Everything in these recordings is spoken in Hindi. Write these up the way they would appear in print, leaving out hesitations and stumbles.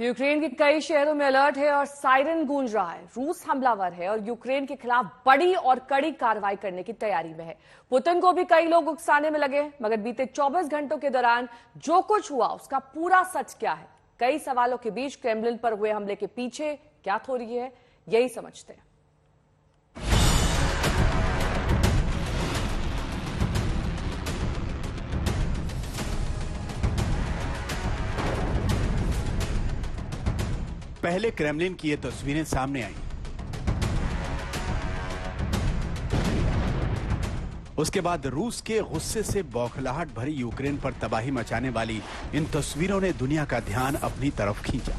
यूक्रेन के कई शहरों में अलर्ट है और सायरन गूंज रहा है। रूस हमलावर है और यूक्रेन के खिलाफ बड़ी और कड़ी कार्रवाई करने की तैयारी में है। पुतिन को भी कई लोग उकसाने में लगे, मगर बीते 24 घंटों के दौरान जो कुछ हुआ उसका पूरा सच क्या है? कई सवालों के बीच क्रेमलिन पर हुए हमले के पीछे क्या थ्योरी है, यही समझते हैं। पहले क्रेमलिन की ये तस्वीरें सामने आई। उसके बाद रूस के गुस्से से बौखलाहट भरी यूक्रेन पर तबाही मचाने वाली इन तस्वीरों ने दुनिया का ध्यान अपनी तरफ खींचा।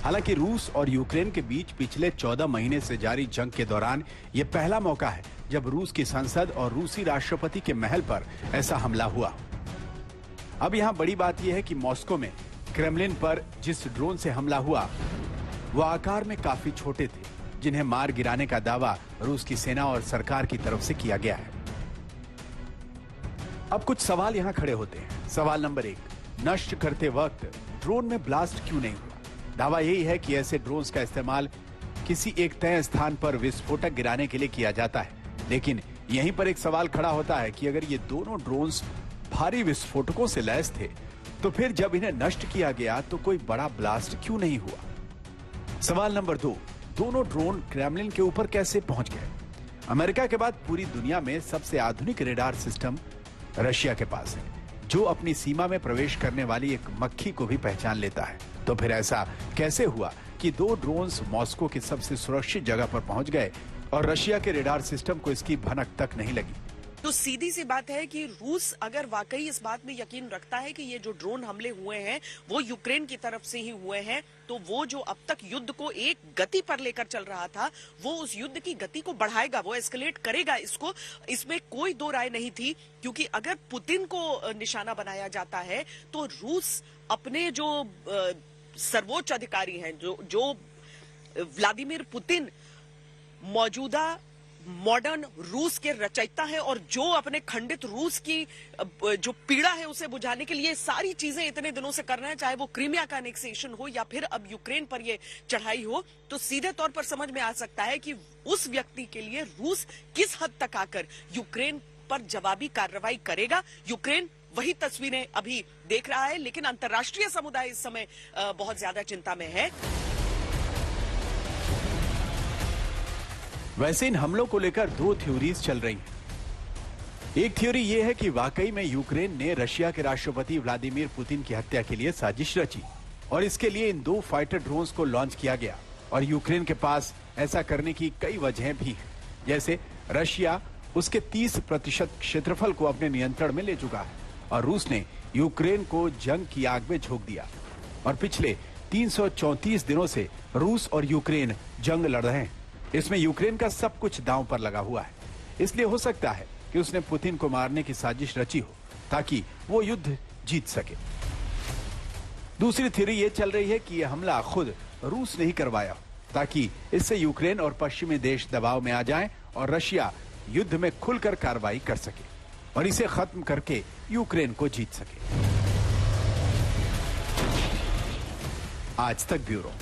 हालांकि रूस और यूक्रेन के बीच पिछले 14 महीने से जारी जंग के दौरान यह पहला मौका है जब रूस की संसद और रूसी राष्ट्रपति के महल पर ऐसा हमला हुआ। अब यहां बड़ी बात यह है कि मॉस्को में क्रेमलिन पर जिस ड्रोन से हमला हुआ वो आकार में काफी छोटे थे, जिन्हें मार गिराने का दावा रूस की सेना और सरकार की तरफ से किया गया है। अब कुछ सवाल यहां खड़े होते हैं। सवाल नंबर 1, नष्ट करते वक्त ड्रोन में ब्लास्ट क्यों नहीं हुआ? दावा यही है कि ऐसे ड्रोन्स का इस्तेमाल किसी एक तय स्थान पर विस्फोटक गिराने के लिए किया जाता है, लेकिन यहीं पर एक सवाल खड़ा होता है कि अगर ये दोनों ड्रोन्स भारी विस्फोटकों से लैस थे तो फिर जब इन्हें नष्ट किया गया तो कोई बड़ा ब्लास्ट क्यों नहीं हुआ? सवाल नंबर 2, दोनों ड्रोन क्रेमलिन के ऊपर कैसे पहुंच गए? अमेरिका के बाद पूरी दुनिया में सबसे आधुनिक रेडार सिस्टम रशिया के पास है, जो अपनी सीमा में प्रवेश करने वाली एक मक्खी को भी पहचान लेता है। तो फिर ऐसा कैसे हुआ कि दो ड्रोन्स मॉस्को की सबसे सुरक्षित जगह पर पहुंच गए और रशिया के रेडार सिस्टम को इसकी भनक तक नहीं लगी? तो सीधी सी बात है कि रूस अगर वाकई इस बात में यकीन रखता है कि ये जो ड्रोन हमले हुए हैं वो यूक्रेन की तरफ से ही हुए हैं, तो वो जो अब तक युद्ध को एक गति पर लेकर चल रहा था वो उस युद्ध की गति को बढ़ाएगा, वो एस्केलेट करेगा इसको। इसमें कोई दो राय नहीं थी, क्योंकि अगर पुतिन को निशाना बनाया जाता है तो रूस अपने जो सर्वोच्च अधिकारी हैं, जो व्लादिमीर पुतिन मौजूदा मॉडर्न रूस के रचयिता है और जो अपने खंडित रूस की जो पीड़ा है उसे बुझाने के लिए सारी चीजें इतने दिनों से कर रहे हैं, चाहे वो क्रीमिया का एनेक्सेशन हो या फिर अब यूक्रेन पर ये चढ़ाई हो, तो सीधे तौर पर समझ में आ सकता है कि उस व्यक्ति के लिए रूस किस हद तक आकर यूक्रेन पर जवाबी कार्रवाई करेगा। यूक्रेन वही तस्वीरें अभी देख रहा है, लेकिन अंतर्राष्ट्रीय समुदाय इस समय बहुत ज्यादा चिंता में है। वैसे इन हमलों को लेकर दो थ्योरीज चल रही हैं। एक थ्योरी यह है कि वाकई में यूक्रेन ने रशिया के राष्ट्रपति व्लादिमीर पुतिन की हत्या के लिए साजिश रची और इसके लिए इन दो फाइटर ड्रोन्स को लॉन्च किया गया, और यूक्रेन के पास ऐसा करने की कई वजहें भी हैं। जैसे रशिया उसके 30% क्षेत्रफल को अपने नियंत्रण में ले चुका है और रूस ने यूक्रेन को जंग की आग में झोंक दिया और पिछले 334 दिनों से रूस और यूक्रेन जंग लड़ रहे हैं। इसमें यूक्रेन का सब कुछ दांव पर लगा हुआ है, इसलिए हो सकता है कि उसने पुतिन को मारने की साजिश रची हो ताकि वो युद्ध जीत सके। दूसरी थ्योरी ये चल रही है कि यह हमला खुद रूस ने ही करवाया ताकि इससे यूक्रेन और पश्चिमी देश दबाव में आ जाएं और रशिया युद्ध में खुलकर कार्रवाई कर सके और इसे खत्म करके यूक्रेन को जीत सके। आज तक ब्यूरो।